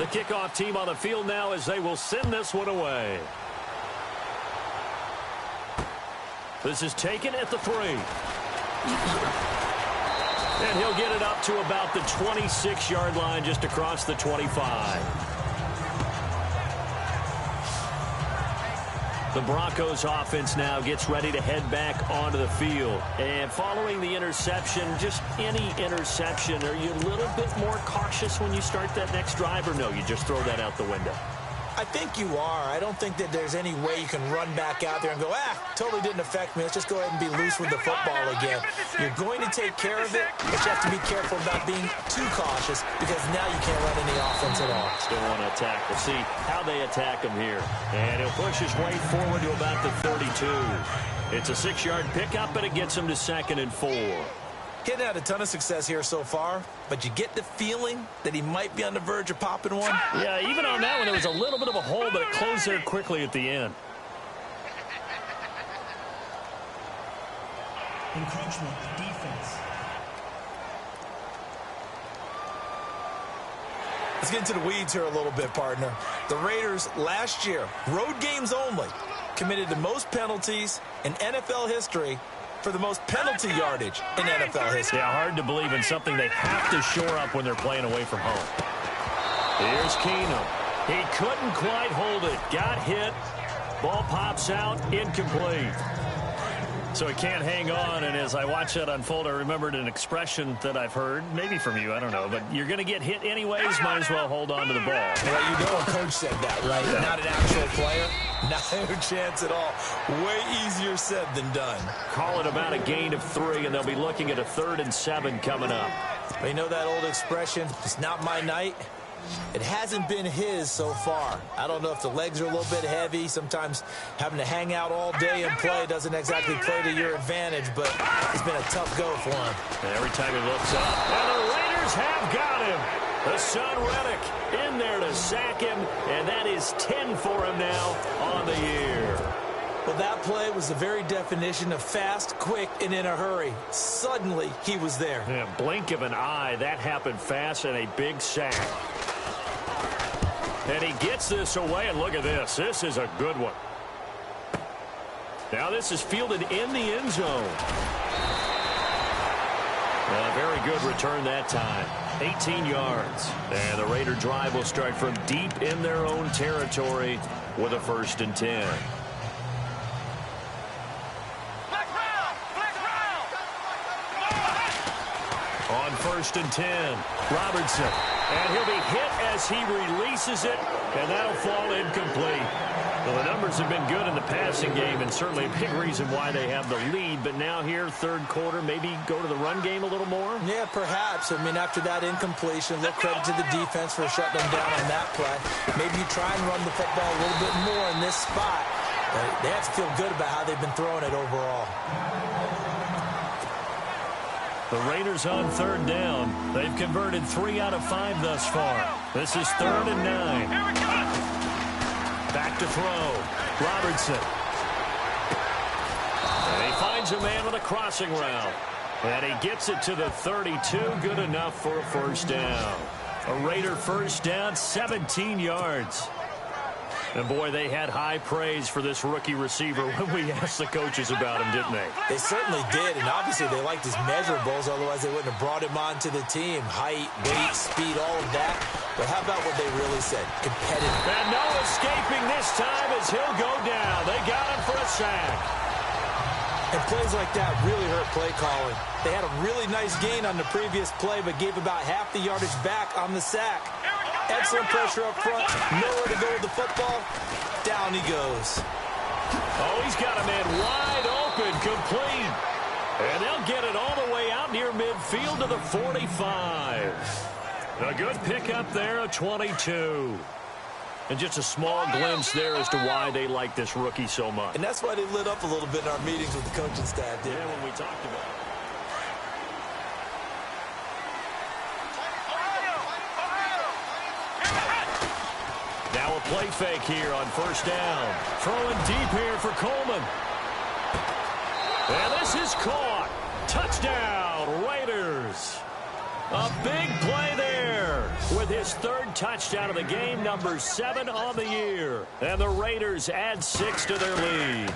The kickoff team on the field now as they will send this one away. This is taken at the 3. And he'll get it up to about the 26-yard line, just across the 25. The Broncos offense now gets ready to head back onto the field. And following the interception, just any interception, are you a little bit more cautious when you start that next drive, or no, you just throw that out the window? I think you are. I don't think that there's any way you can run back out there and go, totally didn't affect me. Let's just go ahead and be loose with the football again. You're going to take care of it, but you have to be careful about being too cautious because now you can't run any offense at all. Still want to attack. We'll see how they attack him here. And he'll push his way forward to about the 32. It's a 6-yard pickup, and it gets him to 2nd and 4. He hadn't had a ton of success here so far, but you get the feeling that he might be on the verge of popping one. Yeah, even on that one, there was a little bit of a hole, but it closed there quickly at the end. Encroachment defense. Let's get into the weeds here a little bit, partner. The Raiders last year, road games only, committed the most penalties in NFL history for the most penalty yardage in NFL history. Yeah, hard to believe in something they have to shore up when they're playing away from home. Here's Keenum. He couldn't quite hold it. Got hit. Ball pops out. Incomplete. So he can't hang on, and as I watch that unfold, I remembered an expression that I've heard, maybe from you, I don't know, but you're going to get hit anyways, might as well hold on to the ball. Well, you know a coach said that, right? Yeah. Not an actual player. No chance at all. Way easier said than done. Call it about a gain of 3, and they'll be looking at a 3rd and 7 coming up. But you know that old expression, it's not my night? It hasn't been his so far. I don't know if the legs are a little bit heavy. Sometimes having to hang out all day and play doesn't exactly play to your advantage, but it's been a tough go for him. And every time he looks up, and the Raiders have got him. The son Reddick in there to sack him, and that is 10 for him now on the year. Well, that play was the very definition of fast, quick, and in a hurry. Suddenly, he was there. Yeah, blink of an eye, that happened fast, and a big sack. And he gets this away, and look at this. This is a good one. Now this is fielded in the end zone. A very good return that time. 18 yards. And the Raider drive will start from deep in their own territory with a 1st and 10. On 1st and 10, Robertson. And he'll be hit as he releases it, and that'll fall incomplete. Well, the numbers have been good in the passing game, and certainly a big reason why they have the lead. But now here, 3rd quarter, maybe go to the run game a little more? Yeah, perhaps. I mean, after that incompletion, look credit to the defense for shutting them down on that play. Maybe you try and run the football a little bit more in this spot. But they have to feel good about how they've been throwing it overall. The Raiders on 3rd down. They've converted 3 out of 5 thus far. This is 3rd and 9. Back to throw. Robertson. And he finds a man with a crossing route. And he gets it to the 32. Good enough for a 1st down. A Raider 1st down, 17 yards. And, boy, they had high praise for this rookie receiver when we asked the coaches about him, didn't they? They certainly did, and obviously they liked his measurables, otherwise they wouldn't have brought him onto the team. Height, weight, speed, all of that. But how about what they really said? Competitive. And no escaping this time as he'll go down. They got him for a sack. And plays like that really hurt play calling. They had a really nice gain on the previous play, but gave about half the yardage back on the sack. Excellent pressure up front. Nowhere to go with the football. Down he goes. Oh, he's got a man wide open, complete. And they'll get it all the way out near midfield to the 45. A good pickup there, a 22. And just a small glimpse there as to why they like this rookie so much. And that's why they lit up a little bit in our meetings with the coaching staff, did. Yeah, when we talked about it. Now a play fake here on 1st down. Throwing deep here for Coleman. And this is caught. Touchdown, Raiders. A big play there. with his third touchdown of the game, number 7 on the year. And the Raiders add 6 to their lead.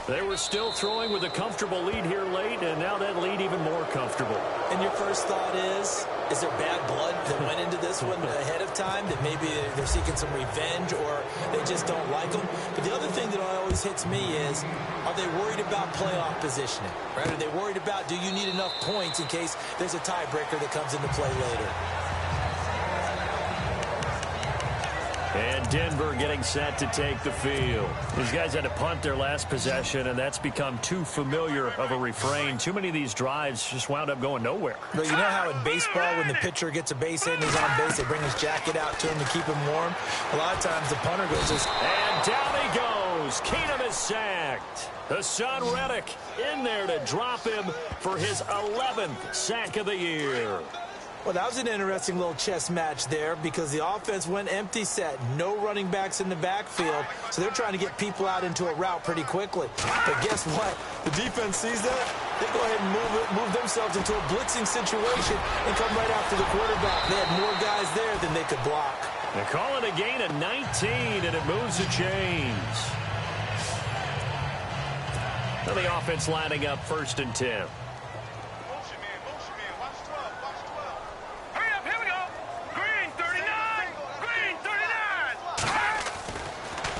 They were still throwing with a comfortable lead here late, and now that lead even more comfortable. And your first thought is there bad blood that went into this one ahead of time, that maybe they're seeking some revenge or they just don't like them? But the other thing that always hits me is, are they worried about playoff positioning? Right? Are they worried about, do you need enough points in case there's a tiebreaker that comes into play later? And Denver getting set to take the field. These guys had to punt their last possession, and that's become too familiar of a refrain. Too many of these drives just wound up going nowhere. But you know how in baseball, when the pitcher gets a base hit and he's on base, they bring his jacket out to him to keep him warm? A lot of times the punter goes just... And down he goes. Keenum is sacked. Hassan Reddick in there to drop him for his 11th sack of the year. Well, that was an interesting little chess match there because the offense went empty set. No running backs in the backfield, so they're trying to get people out into a route pretty quickly. But guess what? The defense sees that. They go ahead and move themselves into a blitzing situation and come right after the quarterback. They had more guys there than they could block. They call it a gain of 19, and it moves the chains. Now the offense lining up 1st and 10.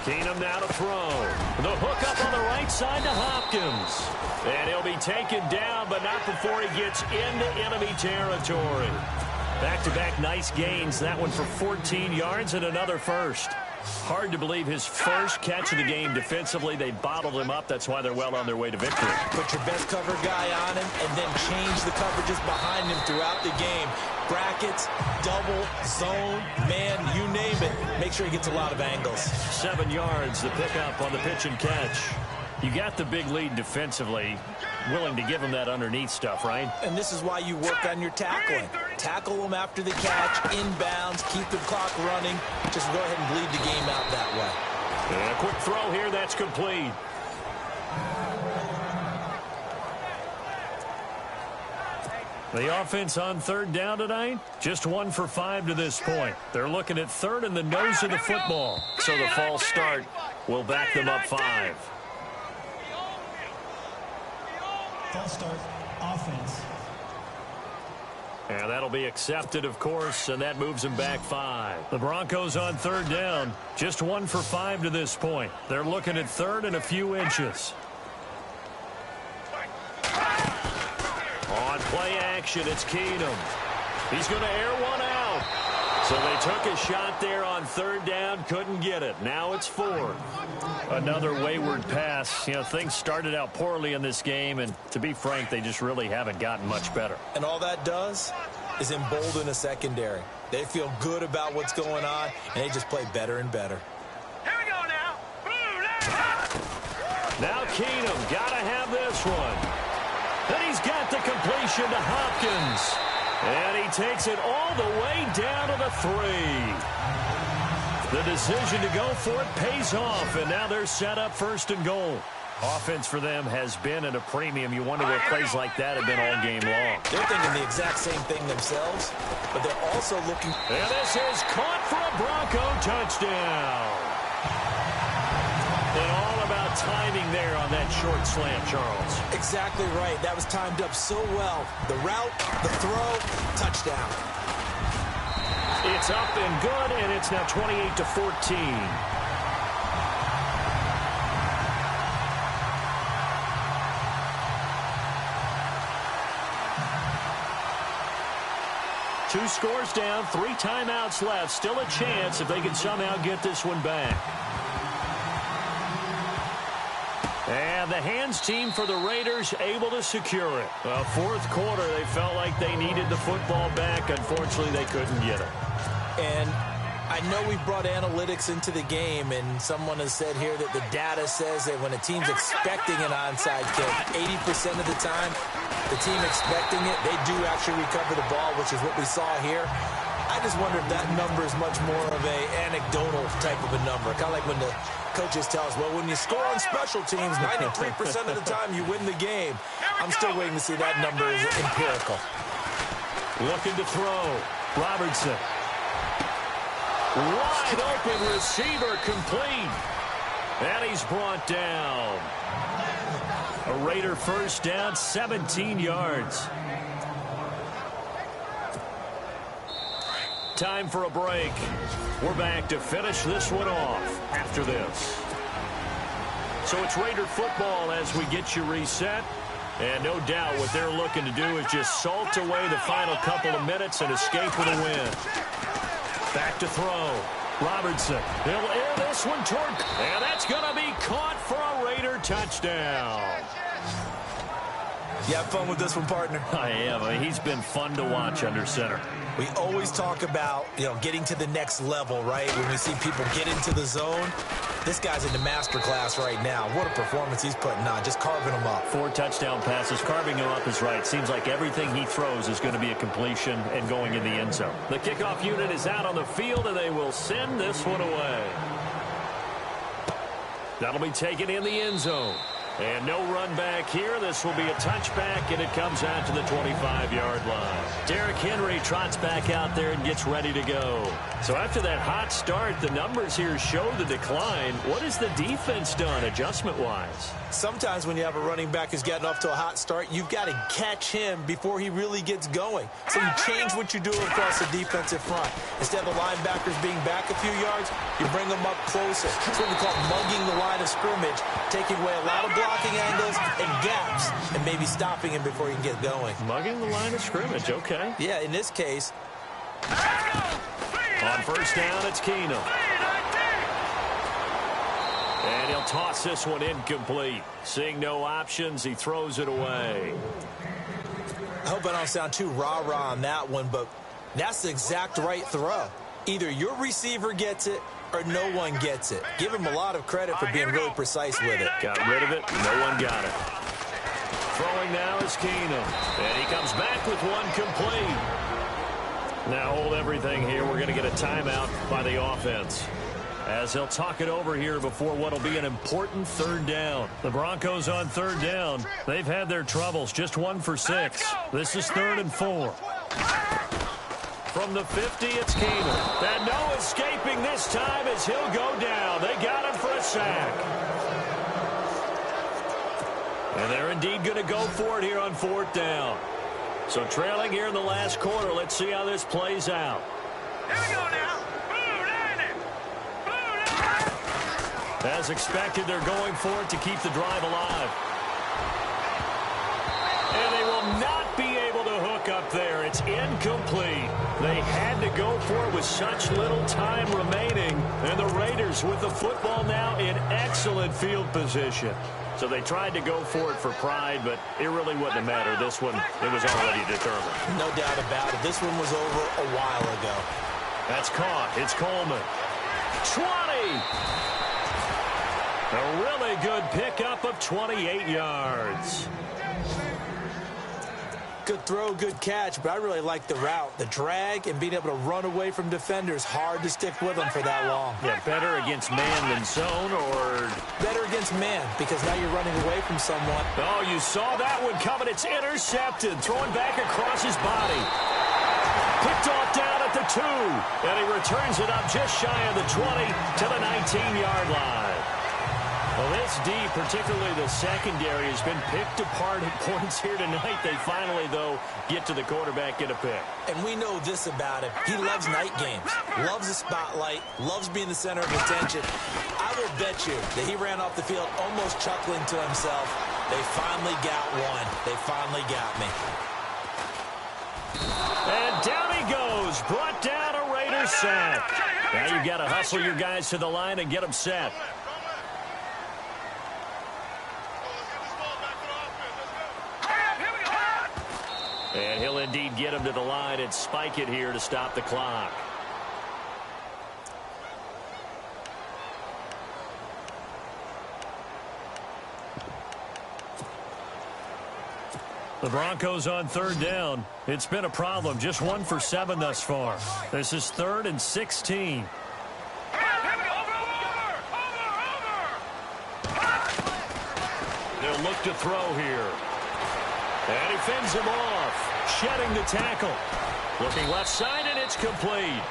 Keenum now to throw. The hook up on the right side to Hopkins. And he'll be taken down, but not before he gets into enemy territory. Back-to-back nice gains. That one for 14 yards and another first. Hard to believe his first catch of the game defensively. They bottled him up. That's why they're well on their way to victory. Put your best cover guy on him and then change the coverages behind him throughout the game. Brackets, double, zone, man, you name it. Make sure he gets a lot of angles. 7 yards, the pickup on the pitch and catch. You got the big lead defensively. Willing to give him that underneath stuff, right? And this is why you work on your tackling. Tackle them after the catch, inbounds, keep the clock running. Just go ahead and bleed the game out that way. And a quick throw here, that's complete. The offense on 3rd down tonight, just 1 for 5 to this point. They're looking at 3rd in the nose of the football. So the false start will back them up 5. False start, offense. And that'll be accepted, of course, and that moves them back 5. The Broncos on 3rd down, just 1 for 5 to this point. They're looking at 3rd and a few inches. On play action, it's Keenum. He's going to air one out. So they took a shot there on 3rd down, couldn't get it. Now it's 4th. Another wayward pass. You know, things started out poorly in this game, and to be frank, they just really haven't gotten much better. And all that does is embolden a secondary. They feel good about what's going on, and they just play better and better. Here we go now. Now Keenum, got to have this one. Then he's got the completion to Hopkins. And he takes it all the way down to the 3. The decision to go for it pays off, and now they're set up 1st and goal. Offense for them has been at a premium. You wonder where plays like that have been all game long. They're thinking the exact same thing themselves, but they're also looking... And this is caught for a Bronco touchdown. And all about timing there on that short slant, Charles. Exactly right. That was timed up so well. The route, the throw, touchdown. It's up and good, and it's now 28-14. Two scores down, 3 timeouts left. Still a chance if they can somehow get this one back. And the hands team for the Raiders able to secure it. Well, 4th quarter, they felt like they needed the football back. Unfortunately, they couldn't get it. And I know we brought analytics into the game, and someone has said here that the data says that when a team's expecting an onside kick, 80% of the time, the team expecting it, they do actually recover the ball, which is what we saw here. I just wonder if that number is much more of a anecdotal type of a number. Kind of like when the coaches tell us, well, when you score on special teams, 93% of the time you win the game. I'm still waiting to see that number is empirical. Looking to throw. Robertson. Wide open receiver complete. And he's brought down. A Raider first down, 17 yards. Time for a break. We're back to finish this one off after this. So it's Raider football as we get you reset. And no doubt what they're looking to do is just salt away the final couple of minutes and escape with a win. Back to throw. Robertson. He'll air this one toward. And that's going to be caught for a Raider touchdown. You have fun with this one, partner? I am. I mean, he's been fun to watch under center. We always talk about, getting to the next level, right? When we see people get into the zone, this guy's in the master class right now. What a performance he's putting on, just carving them up. 4 touchdown passes, carving him up is right. Seems like everything he throws is going to be a completion and going in the end zone. The kickoff unit is out on the field, and they will send this one away. That'll be taken in the end zone. And no run back here. This will be a touchback, and it comes out to the 25-yard line. Derrick Henry trots back out there and gets ready to go. So after that hot start, the numbers here show the decline. What has the defense done adjustment-wise? Sometimes when you have a running back who's gotten off to a hot start, you've got to catch him before he really gets going. So you change what you do across the defensive front. Instead of the linebackers being back a few yards, you bring them up closer. It's what we call mugging the line of scrimmage, taking away a lot of blocking angles and gaps, and maybe stopping him before he can get going. Mugging the line of scrimmage, okay. Yeah, in this case. On first down, it's Keenum. And he'll toss this one incomplete. Seeing no options, he throws it away. I hope I don't sound too rah-rah on that one, but that's the exact right throw. Either your receiver gets it or no one gets it. Give him a lot of credit for being really precise with it. Got rid of it. No one got it. Throwing now is Keenum. And he comes back with one complete. Now hold everything here. We're going to get a timeout by the offense, as they'll talk it over here before what will be an important third down. The Broncos on third down. They've had their troubles. Just 1 for 6. This is 3rd and 4. From the 50, it's Keenum. And no escaping this time as he'll go down. They got him for a sack. And they're indeed going to go for it here on 4th down. So trailing here in the last quarter. Let's see how this plays out. Here we go now. As expected, they're going for it to keep the drive alive. And they will not be able to hook up there. It's incomplete. They had to go for it with such little time remaining. And the Raiders with the football now in excellent field position. So they tried to go for it for pride, but it really wouldn't matter. This one, it was already determined. No doubt about it. This one was over a while ago. That's caught. It's Coleman. 20! A really good pickup of 28 yards. Good throw, good catch, but I really like the route. The drag and being able to run away from defenders, hard to stick with them for that long. Yeah, better against man than zone, or... Better against man, because now you're running away from someone. Oh, you saw that one coming. It's intercepted. Throwing back across his body. Picked off down at the 2. And he returns it up just shy of the 20 to the 19-yard line. Well, this D, particularly the secondary, has been picked apart at points here tonight. They finally, though, get to the quarterback, get a pick. And we know this about him. He loves night games, loves the spotlight, loves being the center of attention. I will bet you that he ran off the field almost chuckling to himself. They finally got one. They finally got me. And down he goes. Brought down a Raider sack. Now you've got to hustle your guys to the line and get them set. And he'll indeed get him to the line and spike it here to stop the clock. The Broncos on third down. It's been a problem. Just 1 for 7 thus far. This is 3rd and 16. They'll look to throw here. And he fends him off. Shedding the tackle. Looking left side, and It's complete.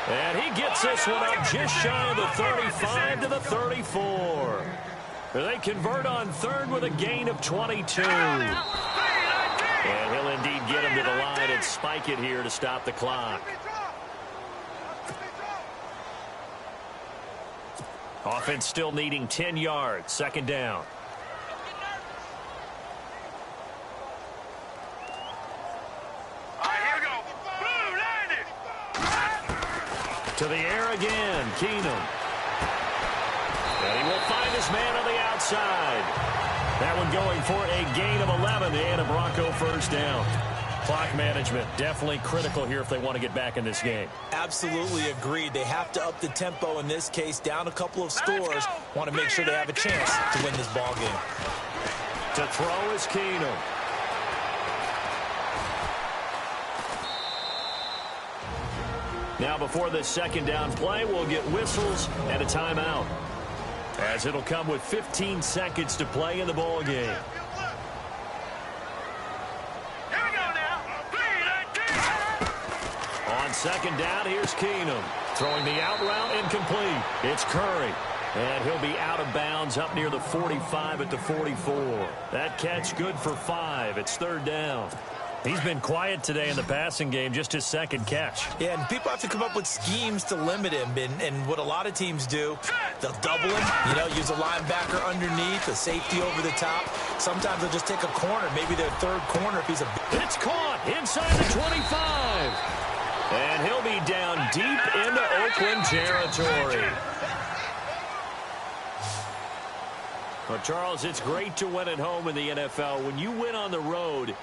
And he gets this one up just shy of the 35 to the 34. They convert on third with a gain of 22. And he'll indeed get him to the line and spike it here to stop the clock. Offense still needing 10 yards. Second down. To the air again, Keenum. And he will find his man on the outside. That one going for a gain of 11 and a Bronco first down. Clock management definitely critical here if they want to get back in this game. Absolutely agreed. They have to up the tempo in this case, down a couple of scores. Want to make sure they have a chance to win this ball game. To throw is Keenum. Now before this second down play, we'll get whistles and a timeout, as it'll come with 15 seconds to play in the ball game. On second down, here's Keenum. Throwing the out route, incomplete. It's Curry. And he'll be out of bounds up near the 45 at the 44. That catch good for 5. It's third down. He's been quiet today in the passing game, just his second catch. Yeah, and people have to come up with schemes to limit him. And what a lot of teams do, they'll double him, use a linebacker underneath, a safety over the top. Sometimes they'll just take a corner, maybe their third corner if he's a... It's caught inside the 25. And he'll be down deep into Oakland territory. Well, Charles, it's great to win at home in the NFL. When you win on the road,